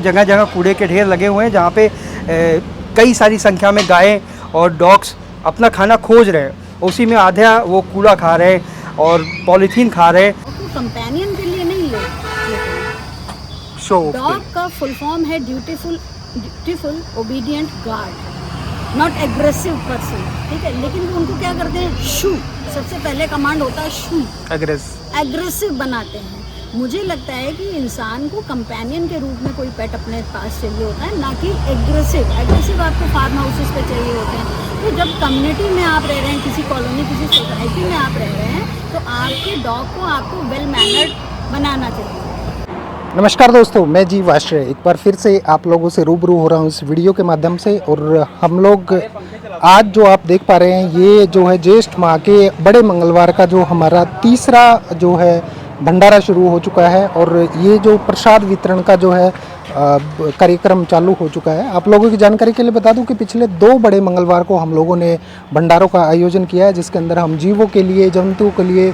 जगह जगह कूड़े के ढेर लगे हुए हैं जहाँ पे कई सारी संख्या में गायें और डॉग्स अपना खाना खोज रहे हैं, उसी में आधा वो कूड़ा खा रहे हैं और पॉलीथीन खा रहे हैं। कंपेनियन के लिए नहीं ले शो डॉग का फुल फॉर्म है dutiful obedient guard, not aggressive person, ठीक है। लेकिन वो उनको क्या करते हैं, शू, सबसे पहले कमांड होता है शू, एग्रेसिव बनाते हैं। मुझे लगता है कि इंसान को कंपेनियन के रूप में कोई पेट अपने पास चाहिए होता है, ना कि एग्रेसिव आपको फार्म हाउसेस पे चाहिए होते हैं। तो जब कम्युनिटी में आप रह रहे हैं, किसी कॉलोनी, किसी सोसाइटी में आप रह रहे हैं, तो आपके डॉग को आपको वेल मैनर्ड बनाना चाहिए। नमस्कार दोस्तों, मैं जीव आश्रय एक बार फिर से आप लोगों से रूबरू हो रहा हूँ इस वीडियो के माध्यम से। और हम लोग आज जो आप देख पा रहे हैं, ये जो है ज्येष्ठ माह के बड़े मंगलवार का जो हमारा तीसरा जो है भंडारा शुरू हो चुका है। और ये जो प्रसाद वितरण का जो है कार्यक्रम चालू हो चुका है। आप लोगों की जानकारी के लिए बता दूं कि पिछले 2 बड़े मंगलवार को हम लोगों ने भंडारों का आयोजन किया है, जिसके अंदर हम जीवों के लिए, जंतुओं के लिए,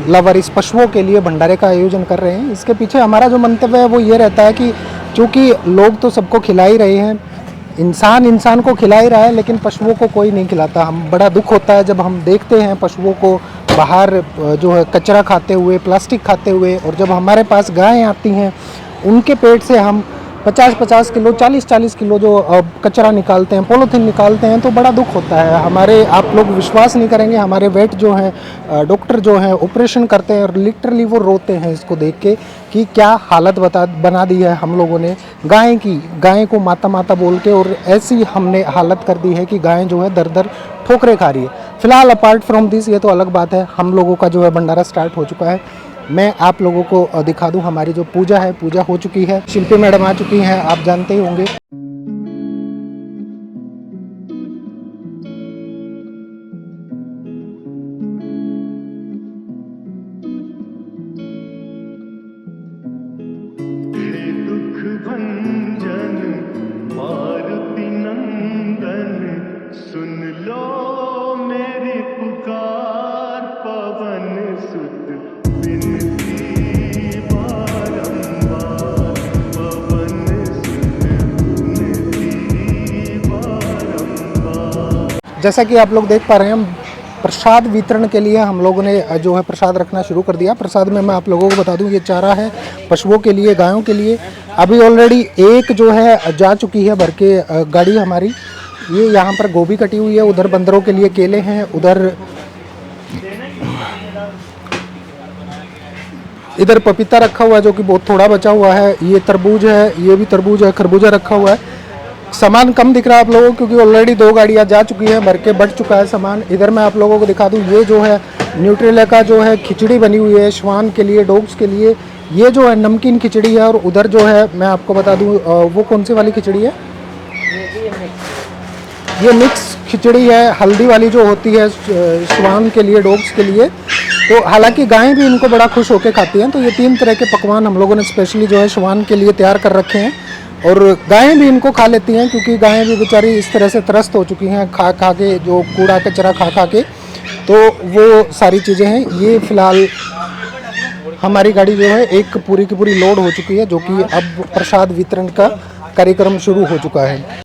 लावारिस पशुओं के लिए भंडारे का आयोजन कर रहे हैं। इसके पीछे हमारा जो मंतव्य है वो ये रहता है कि चूँकि लोग तो सबको खिला ही रहे हैं, इंसान को खिला ही रहा है, लेकिन पशुओं को कोई नहीं खिलाता। हम बड़ा दुख होता है जब हम देखते हैं पशुओं को बाहर जो है कचरा खाते हुए, प्लास्टिक खाते हुए। और जब हमारे पास गायें आती हैं, उनके पेट से हम 50-50 किलो, 40-40 किलो जो कचरा निकालते हैं, पॉलीथीन निकालते हैं, तो बड़ा दुख होता है। हमारे, आप लोग विश्वास नहीं करेंगे, हमारे वेट जो हैं, डॉक्टर जो हैं, ऑपरेशन करते हैं और लिटरली वो रोते हैं इसको देख के कि क्या हालत बना दी है हम लोगों ने गाय को माता माता बोल के। और ऐसी हमने हालत कर दी है कि गायें जो है दर ठोकरे खा रही है। फिलहाल अपार्ट फ्रॉम दिस, ये तो अलग बात है, हम लोगों का जो है भंडारा स्टार्ट हो चुका है। मैं आप लोगों को दिखा दूं, हमारी जो पूजा है, पूजा हो चुकी है। शिल्पी मैडम आ चुकी हैं, आप जानते ही होंगे। जैसा कि आप लोग देख पा रहे हैं, प्रसाद वितरण के लिए हम लोगों ने जो है प्रसाद रखना शुरू कर दिया। प्रसाद में मैं आप लोगों को बता दूं, ये चारा है पशुओं के लिए, गायों के लिए। अभी ऑलरेडी एक जो है जा चुकी है भर के गाड़ी हमारी। ये यहाँ पर गोभी कटी हुई है, उधर बंदरों के लिए केले हैं, इधर पपीता रखा हुआ है जो कि बहुत थोड़ा बचा हुआ है। ये तरबूज है, ये भी तरबूज है, खरबूजा रखा हुआ है। सामान कम दिख रहा है आप लोगों को क्योंकि ऑलरेडी 2 गाड़ियाँ जा चुकी हैं, भर के बढ़ चुका है सामान। इधर मैं आप लोगों को दिखा दूं, ये जो है न्यूट्रेला का जो है खिचड़ी बनी हुई है श्वान के लिए, डॉग्स के लिए। ये जो है नमकीन खिचड़ी है। और उधर जो है मैं आपको बता दूं, वो कौन सी वाली खिचड़ी है, ये मिक्स खिचड़ी है, हल्दी वाली जो होती है श्वान के लिए, डॉग्स के लिए। तो हालांकि गायें भी इनको बड़ा खुश होकर खाती हैं। तो ये 3 तरह के पकवान हम लोगों ने स्पेशली जो है श्वान के लिए तैयार कर रखे हैं। और गायें भी इनको खा लेती हैं क्योंकि गायें भी बेचारी इस तरह से त्रस्त हो चुकी हैं खा के, जो कूड़ा कचरा खा के। तो वो सारी चीज़ें हैं। ये फ़िलहाल हमारी गाड़ी जो है एक पूरी की पूरी लोड हो चुकी है, जो कि अब प्रसाद वितरण का कार्यक्रम शुरू हो चुका है।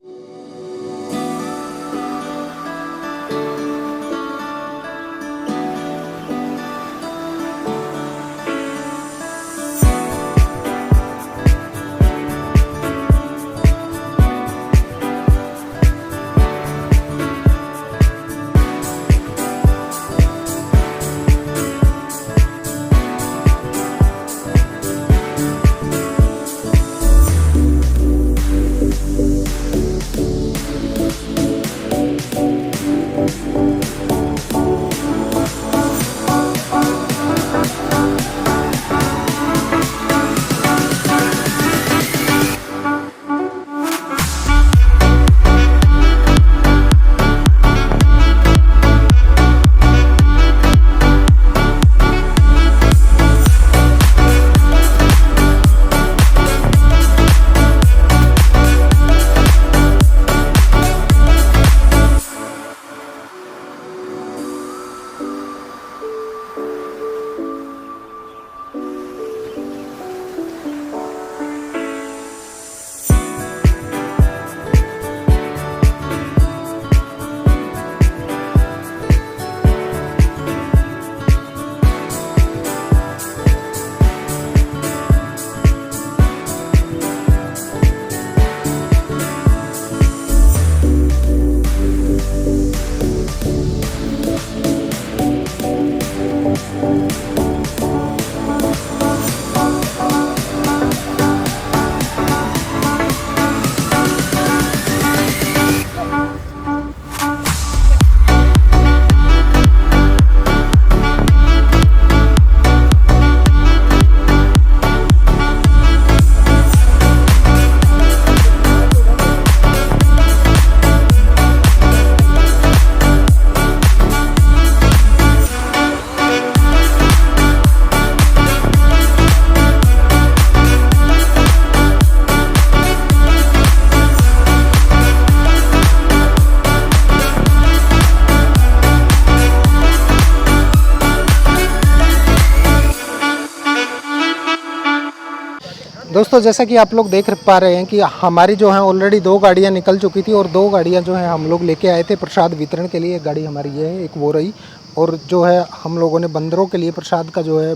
दोस्तों जैसा कि आप लोग देख पा रहे हैं कि हमारी जो है ऑलरेडी 2 गाड़ियां निकल चुकी थी और 2 गाड़ियां जो है हम लोग लेके आए थे प्रसाद वितरण के लिए। एक गाड़ी हमारी ये है, एक वो रही, और जो है हम लोगों ने बंदरों के लिए प्रसाद का जो है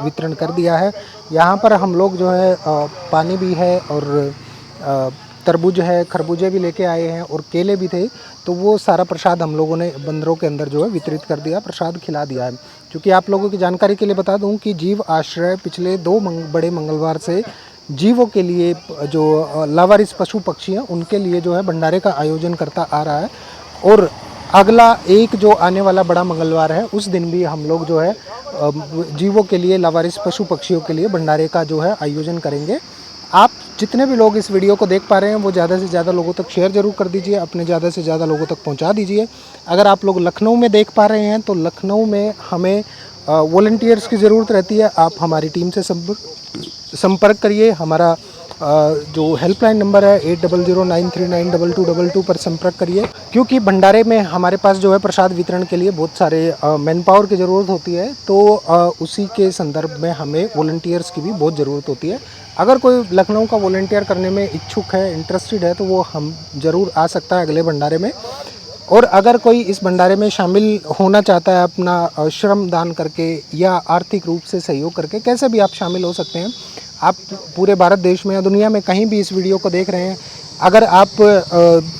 वितरण कर दिया है। यहाँ पर हम लोग जो है पानी भी है और तरबूज है, खरबूजे भी लेके आए हैं और केले भी थे, तो वो सारा प्रसाद हम लोगों ने बंदरों के अंदर जो है वितरित कर दिया, प्रसाद खिला दिया है। क्योंकि आप लोगों की जानकारी के लिए बता दूं कि जीव आश्रय पिछले 2 बड़े मंगलवार से जीवों के लिए जो लावारिस पशु पक्षी हैं उनके लिए जो है भंडारे का आयोजन करता आ रहा है, और अगला एक जो आने वाला बड़ा मंगलवार है उस दिन भी हम लोग जो है जीवों के लिए, लावारिस पशु पक्षियों के लिए भंडारे का जो है आयोजन करेंगे। आप जितने भी लोग इस वीडियो को देख पा रहे हैं वो ज़्यादा से ज़्यादा लोगों तक शेयर ज़रूर कर दीजिए, अपने ज़्यादा से ज़्यादा लोगों तक पहुंचा दीजिए। अगर आप लोग लखनऊ में देख पा रहे हैं तो लखनऊ में हमें वॉलंटियर्स की ज़रूरत रहती है। आप हमारी टीम से संपर्क करिए। हमारा जो हेल्पलाइन नंबर है 8009392222 पर संपर्क करिए, क्योंकि भंडारे में हमारे पास जो है प्रसाद वितरण के लिए बहुत सारे मैन पावर की ज़रूरत होती है, तो उसी के संदर्भ में हमें वॉलंटियर्स की भी बहुत ज़रूरत होती है। अगर कोई लखनऊ का वॉलंटियर करने में इच्छुक है, इंटरेस्टेड है, तो वो हम ज़रूर आ सकता है अगले भंडारे में। और अगर कोई इस भंडारे में शामिल होना चाहता है अपना श्रम दान करके या आर्थिक रूप से सहयोग करके, कैसे भी आप शामिल हो सकते हैं। आप पूरे भारत देश में या दुनिया में कहीं भी इस वीडियो को देख रहे हैं, अगर आप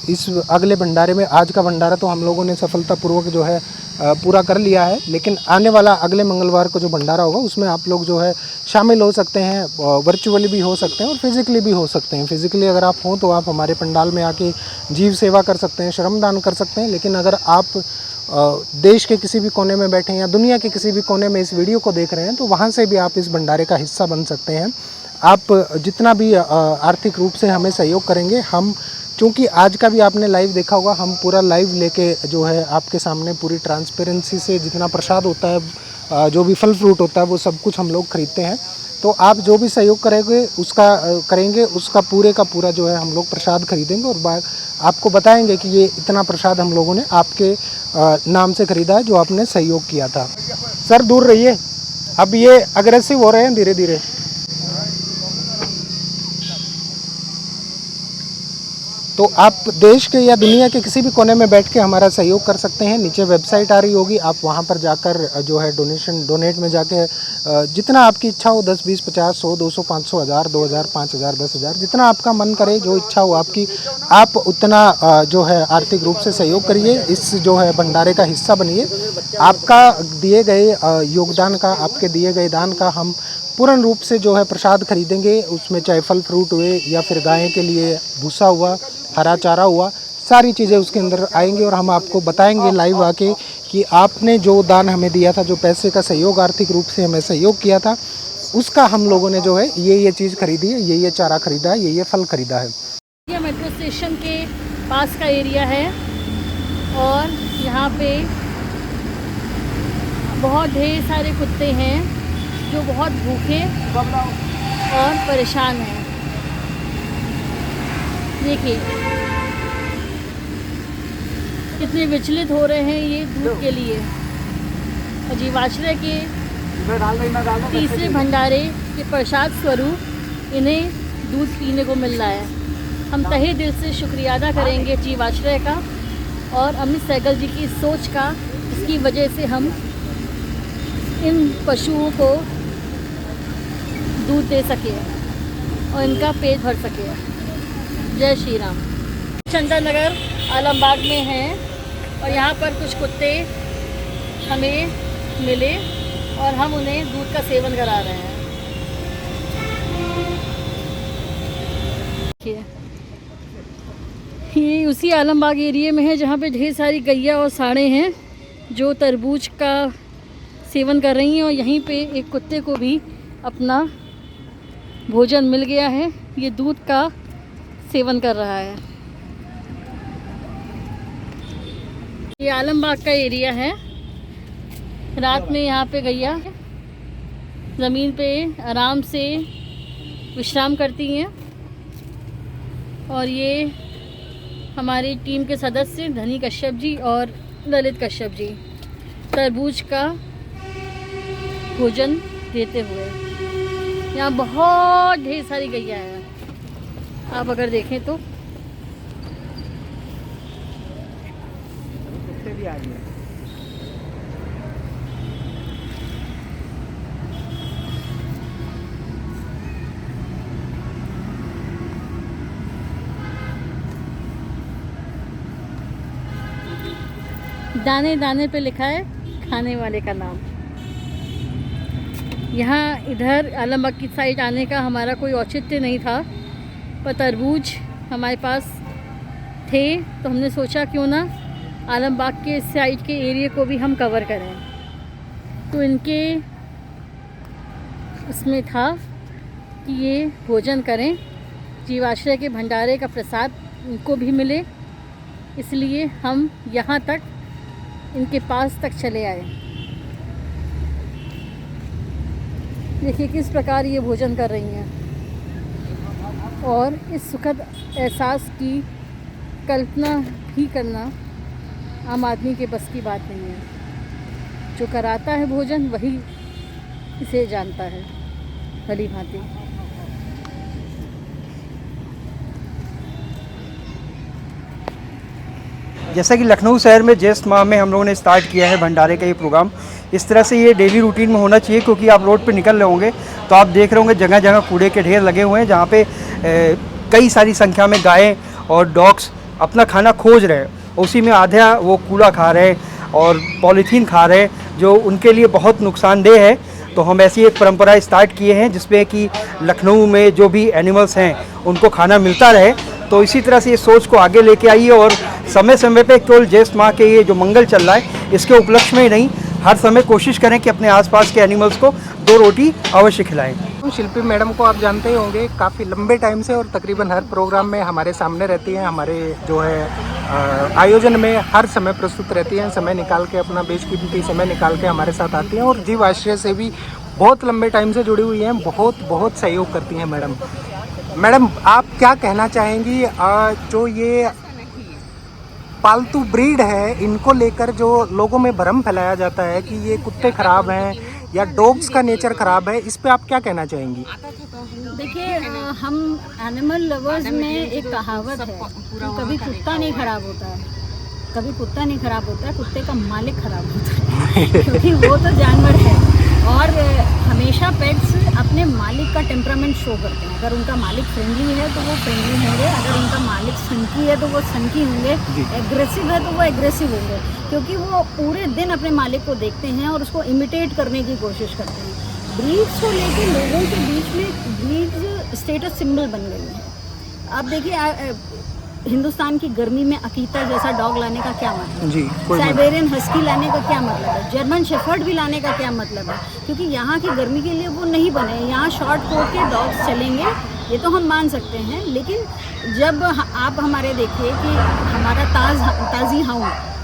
इस अगले भंडारे में, आज का भंडारा तो हम लोगों ने सफलतापूर्वक जो है पूरा कर लिया है, लेकिन आने वाला अगले मंगलवार को जो भंडारा होगा उसमें आप लोग जो है शामिल हो सकते हैं। वर्चुअली भी हो सकते हैं और फिज़िकली भी हो सकते हैं। फिज़िकली अगर आप हों तो आप हमारे पंडाल में आके जीव सेवा कर सकते हैं, श्रमदान कर सकते हैं। लेकिन अगर आप देश के किसी भी कोने में बैठे हैं या दुनिया के किसी भी कोने में इस वीडियो को देख रहे हैं, तो वहाँ से भी आप इस भंडारे का हिस्सा बन सकते हैं। आप जितना भी आर्थिक रूप से हमें सहयोग करेंगे, हम, चूँकि आज का भी आपने लाइव देखा होगा, हम पूरा लाइव लेके जो है आपके सामने पूरी ट्रांसपेरेंसी से जितना प्रसाद होता है, जो भी फल फ्रूट होता है, वो सब कुछ हम लोग खरीदते हैं। तो आप जो भी सहयोग करेंगे उसका पूरे का पूरा जो है हम लोग प्रसाद खरीदेंगे और आपको बताएंगे कि ये इतना प्रसाद हम लोगों ने आपके नाम से खरीदा है, जो आपने सहयोग किया था। सर दूर रहिए, अब ये अग्रेसिव हो रहे हैं धीरे धीरे। तो आप देश के या दुनिया के किसी भी कोने में बैठ के हमारा सहयोग कर सकते हैं। नीचे वेबसाइट आ रही होगी, आप वहां पर जाकर जो है डोनेट में जाके जितना आपकी इच्छा हो, 10, 20, 50, 100, 200, 500, 1000, 2000, 5000, 10,000, जितना आपका मन करे, जो इच्छा हो आपकी, आप उतना जो है आर्थिक रूप से सहयोग करिए। इस जो है भंडारे का हिस्सा बनिए। आपका दिए गए योगदान का, आपके दिए गए दान का हम पूर्ण रूप से जो है प्रसाद खरीदेंगे। उसमें चाहे फल फ्रूट हुए या फिर गाय के लिए भूसा हुआ, हरा चारा हुआ, सारी चीज़ें उसके अंदर आएंगी और हम आपको बताएंगे लाइव आके कि आपने जो दान हमें दिया था, जो पैसे का सहयोग, आर्थिक रूप से हमें सहयोग किया था, उसका हम लोगों ने जो है ये चीज़ खरीदी है, ये चारा खरीदा है, ये फल खरीदा है। ये मेट्रो स्टेशन के पास का एरिया है और यहाँ पे बहुत ढेर सारे कुत्ते हैं जो बहुत भूखे और परेशान हैं। देखिए कितने विचलित हो रहे हैं ये दूध के लिए। और जीवाश्रय के तीसरे भंडारे के प्रसाद स्वरूप इन्हें दूध पीने को मिल रहा है। हम तहे दिल से शुक्रिया अदा करेंगे जीवाश्रय का और अमित सहगल जी की सोच का, इसकी वजह से हम इन पशुओं को दूध दे सके और इनका पेट भर सके। जय श्री राम। चंदन नगर आलमबाग में हैं और यहाँ पर कुछ कुत्ते हमें मिले और हम उन्हें दूध का सेवन करा रहे हैं। ये उसी आलमबाग एरिया में है जहाँ पे ढेर सारी गैया और साढ़े हैं जो तरबूज का सेवन कर रही हैं और यहीं पे एक कुत्ते को भी अपना भोजन मिल गया है। ये दूध का सेवन कर रहा है। ये आलमबाग का एरिया है। रात में यहाँ पे गैया ज़मीन पे आराम से विश्राम करती हैं और ये हमारी टीम के सदस्य धनी कश्यप जी और ललित कश्यप जी तरबूज का भोजन देते हुए यहाँ बहुत ढेर सारी गैया है। आप अगर देखें तो भी आ रही है। दाने दाने पे लिखा है खाने वाले का नाम। यहाँ इधर आलमबाग की साइड आने का हमारा कोई औचित्य नहीं था, पर तरबूज हमारे पास थे तो हमने सोचा क्यों ना आलमबाग के साइड के एरिया को भी हम कवर करें। तो इनके उसमें था कि ये भोजन करें, जीवाश्रय के भंडारे का प्रसाद इनको भी मिले, इसलिए हम यहाँ तक इनके पास तक चले आए। देखिए किस प्रकार ये भोजन कर रही हैं, और इस सुखद एहसास की कल्पना भी करना आम आदमी के बस की बात नहीं है। जो कराता है भोजन वही इसे जानता है भली भांति। जैसा कि लखनऊ शहर में ज्येष्ठ माह में हम लोगों ने स्टार्ट किया है भंडारे का ये प्रोग्राम, इस तरह से ये डेली रूटीन में होना चाहिए, क्योंकि आप रोड पे निकल रहे होंगे तो आप देख रहे होंगे जगह जगह कूड़े के ढेर लगे हुए हैं, जहाँ पे कई सारी संख्या में गायें और डॉग्स अपना खाना खोज रहे हैं। उसी में आधा वो कूड़ा खा रहे हैं और पॉलीथीन खा रहे हैं, जो उनके लिए बहुत नुकसानदेह है। तो हम ऐसी एक परंपरा स्टार्ट किए हैं जिसमें कि लखनऊ में जो भी एनिमल्स हैं उनको खाना मिलता रहे। तो इसी तरह से ये सोच को आगे लेके आइए, और समय समय पे केवल ज्येष्ठ माह के ये जो मंगल चल रहा है इसके उपलक्ष्य में ही नहीं, हर समय कोशिश करें कि अपने आसपास के एनिमल्स को 2 रोटी अवश्य खिलाएं। शिल्पी मैडम को आप जानते ही होंगे, काफ़ी लंबे टाइम से और तकरीबन हर प्रोग्राम में हमारे सामने रहती हैं, हमारे जो है आयोजन में हर समय प्रस्तुत रहती हैं। समय निकाल के, अपना बेशकीमती समय निकाल के हमारे साथ आती हैं, और जीव आश्रय से भी बहुत लंबे टाइम से जुड़ी हुई हैं, बहुत सहयोग करती हैं मैडम। मैडम आप क्या कहना चाहेंगी, जो ये पालतू ब्रीड है इनको लेकर जो लोगों में भ्रम फैलाया जाता है कि ये कुत्ते खराब हैं या डॉग्स का नेचर खराब है, इस पे आप क्या कहना चाहेंगी? देखिए, हम एनिमल लवर्स में एक कहावत है कि कभी कुत्ता नहीं खराब होता है, कभी कुत्ता नहीं खराब होता है, कुत्ते का मालिक खराब होता है क्योंकि वो तो जानवर है, और हमेशा पेट्स अपने मालिक का टेम्परामेंट शो करते हैं। अगर उनका मालिक फ्रेंडली है तो वो फ्रेंडली होंगे, अगर उनका मालिक सनकी है तो वो सनकी होंगे, एग्रेसिव है तो वो एग्रेसिव होंगे, क्योंकि वो पूरे दिन अपने मालिक को देखते हैं और उसको इमिटेट करने की कोशिश करते हैं। ब्रीड्स को लेके लोगों के बीच में ब्रीड्स स्टेटस सिंबल बन गई है। आप देखिए, हिंदुस्तान की गर्मी में अकीता जैसा डॉग लाने का क्या मतलब जी, साइबेरियन हस्की लाने का क्या मतलब है, जर्मन शेफर्ड भी लाने का क्या मतलब है, क्योंकि यहाँ की गर्मी के लिए वो नहीं बने। यहाँ शॉर्ट कोट के डॉग्स चलेंगे, ये तो हम मान सकते हैं, लेकिन जब आप हमारे देखिए कि हमारा ताजी हाउंड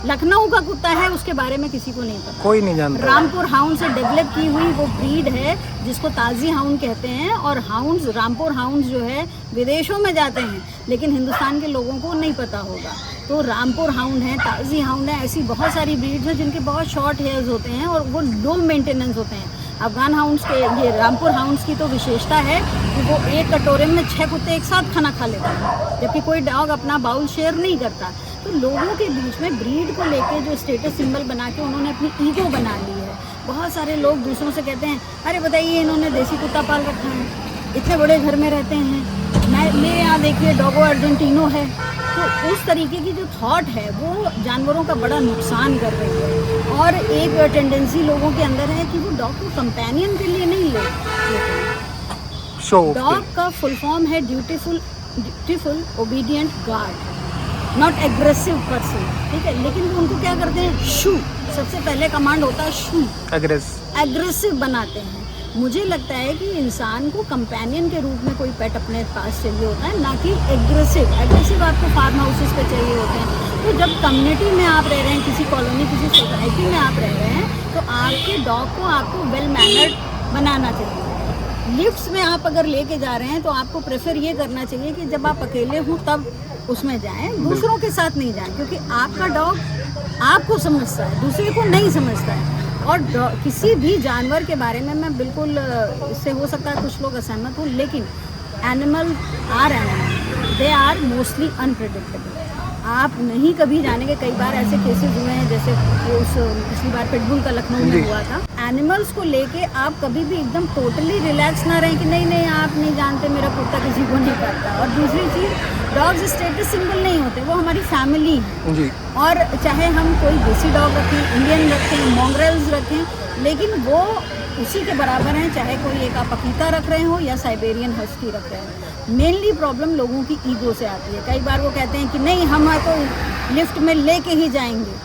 लखनऊ का कुत्ता है, उसके बारे में किसी को नहीं पता, कोई नहीं जानता। रामपुर हाउंड से डेवलप की हुई वो ब्रीड है जिसको ताजी हाउंड कहते हैं, और हाउंड्स, रामपुर हाउंड्स जो है विदेशों में जाते हैं, लेकिन हिंदुस्तान के लोगों को नहीं पता होगा। तो रामपुर हाउंड है, ताजी हाउंड है, ऐसी बहुत सारी ब्रीड्स हैं जिनके बहुत शॉर्ट हेयर्स होते हैं और वो लो मेंटेनेंस होते हैं। अफगान हाउंड्स के, ये रामपुर हाउंड्स की तो विशेषता है कि वो एक कटोरे में 6 कुत्ते एक साथ खाना खा लेते हैं, जबकि कोई डॉग अपना बाउल शेयर नहीं करता। तो लोगों के बीच में ब्रीड को लेके जो स्टेटस सिंबल बना के उन्होंने अपनी ईगो बना ली है। बहुत सारे लोग दूसरों से कहते हैं, अरे बताइए इन्होंने देसी कुत्ता पाल रखा है, इतने बड़े घर में रहते हैं, मेरे यहाँ देखिए डॉगो अर्जेंटिनो है। तो उस तरीके की जो थॉट है वो जानवरों का बड़ा नुकसान कर रही है, और एक टेंडेंसी लोगों के अंदर है कि वो डॉग को कंपेनियन के लिए नहीं लेते। डॉग का फुल फॉर्म है dutiful obedient guard, not aggressive person, ठीक है, लेकिन वो उनको क्या करते हैं, शू, सबसे पहले कमांड होता है शू, एग्रेसिव बनाते हैं। मुझे लगता है कि इंसान को कंपेनियन के रूप में कोई पेट अपने पास चाहिए होता है, ना कि एग्रेसिव आपको फार्म हाउसेस पे चाहिए होते हैं। तो जब कम्युनिटी में आप रह रहे हैं, किसी कॉलोनी, किसी सोसाइटी में आप रह रहे हैं, तो आपके डॉग को आपको वेल मैनर्ड बनाना चाहिए। लिफ्ट्स में आप अगर लेके जा रहे हैं तो आपको प्रेफर ये करना चाहिए कि जब आप अकेले हों तब उसमें जाएं, दूसरों के साथ नहीं जाएं, क्योंकि आपका डॉग आपको समझता है, दूसरे को नहीं समझता है। और किसी भी जानवर के बारे में मैं बिल्कुल इससे हो सकता है कुछ लोग असहमत हों, लेकिन animal they are mostly unpredictable. आप नहीं कभी जानेंगे, कई बार ऐसे केसेस हुए हैं जैसे उस पिछली बार पिटबुल का लखनऊ में हुआ था। एनिमल्स को लेके आप कभी भी एकदम टोटली रिलैक्स ना रहें कि नहीं आप नहीं जानते मेरा कुत्ता किसी को नहीं करता। और दूसरी चीज़, डॉग्स स्टेटस सिंबल नहीं होते, वो हमारी फैमिली है जी। और चाहे हम कोई देसी डॉग रखें, इंडियन रखें, मॉन्ग्रेल्स रखें, लेकिन वो उसी के बराबर हैं, चाहे कोई एक आप अकीता रख रहे हो या साइबेरियन हस्की रख रहे हैं। मेनली प्रॉब्लम लोगों की ईगो से आती है। कई बार वो कहते हैं कि नहीं हम तो लिफ्ट में लेके ही जाएंगे।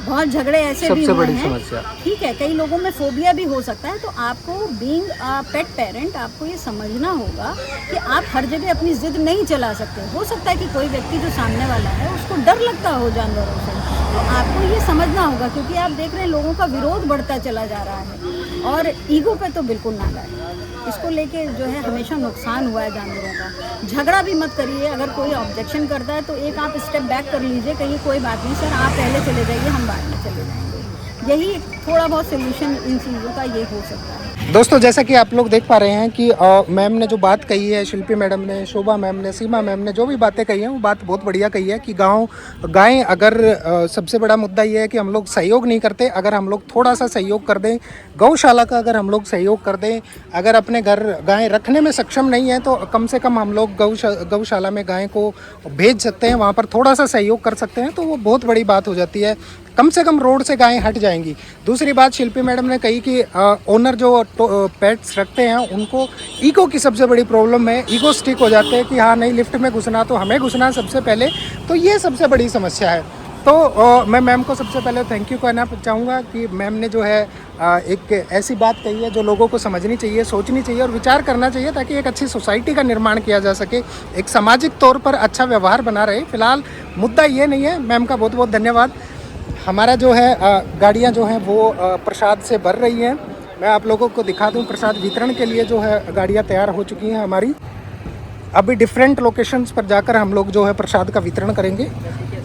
बहुत झगड़े ऐसे भी हुए हैं, ठीक है। कई लोगों में फोबिया भी हो सकता है। तो आपको बीइंग पेट पेरेंट आपको ये समझना होगा कि आप हर जगह अपनी जिद नहीं चला सकते। हो सकता है कि कोई व्यक्ति जो सामने वाला है उसको डर लगता हो जानवरों से, तो आपको ये समझना होगा, क्योंकि आप देख रहे हैं लोगों का विरोध बढ़ता चला जा रहा है। और ईगो पे तो बिल्कुल ना लाए, इसको लेके जो है हमेशा नुकसान हुआ है जानवरों का। झगड़ा भी मत करिए। अगर कोई ऑब्जेक्शन करता है तो एक आप स्टेप बैक कर लीजिए, कहिए कोई बात नहीं सर, आप पहले चले जाइए, हम बाद में चले जाएंगे। यही थोड़ा बहुत सोल्यूशन इन चीज़ों का ये हो सकता है। दोस्तों जैसा कि आप लोग देख पा रहे हैं कि मैम ने जो बात कही है, शिल्पी मैडम ने, शोभा मैम ने, सीमा मैम ने जो भी बातें कही हैं वो बात बहुत बढ़िया कही है कि गायें अगर सबसे बड़ा मुद्दा ये है कि हम लोग सहयोग नहीं करते। अगर हम लोग थोड़ा सा सहयोग कर दें, गौशाला का अगर हम लोग सहयोग कर दें, अगर अपने घर गायें रखने में सक्षम नहीं है तो कम से कम हम लोग गौशाला में गायें को भेज सकते हैं, वहाँ पर थोड़ा सा सहयोग कर सकते हैं, तो वो बहुत बड़ी बात हो जाती है। कम से कम रोड से गायें हट जाएंगी। दूसरी बात शिल्पी मैडम ने कही कि ओनर जो पेट्स रखते हैं उनको ईगो की सबसे बड़ी प्रॉब्लम है, ईगो स्टिक हो जाते हैं कि हाँ नहीं लिफ्ट में घुसना तो हमें घुसना सबसे पहले, तो ये सबसे बड़ी समस्या है। तो मैं मैम को सबसे पहले थैंक यू कहना चाहूँगा कि मैम ने जो है एक ऐसी बात कही है जो लोगों को समझनी चाहिए, सोचनी चाहिए और विचार करना चाहिए, ताकि एक अच्छी सोसाइटी का निर्माण किया जा सके, एक सामाजिक तौर पर अच्छा व्यवहार बना रहे। फिलहाल मुद्दा ये नहीं है। मैम का बहुत बहुत धन्यवाद। हमारा जो है गाड़ियाँ जो हैं वो प्रसाद से भर रही हैं। मैं आप लोगों को दिखा दूं, प्रसाद वितरण के लिए जो है गाड़ियाँ तैयार हो चुकी हैं हमारी। अभी डिफरेंट लोकेशंस पर जाकर हम लोग जो है प्रसाद का वितरण करेंगे।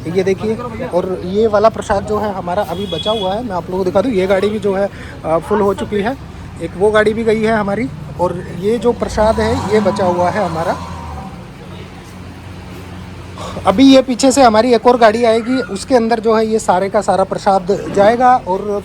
ये देखिए, और ये वाला प्रसाद जो है हमारा अभी बचा हुआ है, मैं आप लोगों को दिखा दूं। ये गाड़ी भी जो है फुल हो चुकी है, एक वो गाड़ी भी गई है हमारी, और ये जो प्रसाद है ये बचा हुआ है हमारा। अभी ये पीछे से हमारी एक और गाड़ी आएगी, उसके अंदर जो है ये सारे का सारा प्रसाद जाएगा, और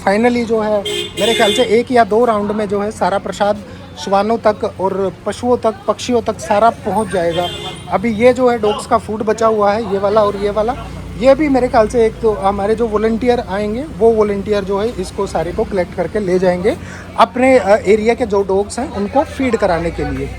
फाइनली जो है मेरे ख्याल से 1 या 2 राउंड में जो है सारा प्रसाद श्वानों तक और पशुओं तक, पक्षियों तक सारा पहुंच जाएगा। अभी ये जो है डॉग्स का फूड बचा हुआ है, ये वाला और ये वाला, ये भी मेरे ख्याल से एक तो हमारे जो वॉलंटियर आएंगे वो वॉलंटियर जो है इसको सारे को कलेक्ट करके ले जाएंगे अपने एरिया के जो डॉग्स हैं उनको फीड कराने के लिए।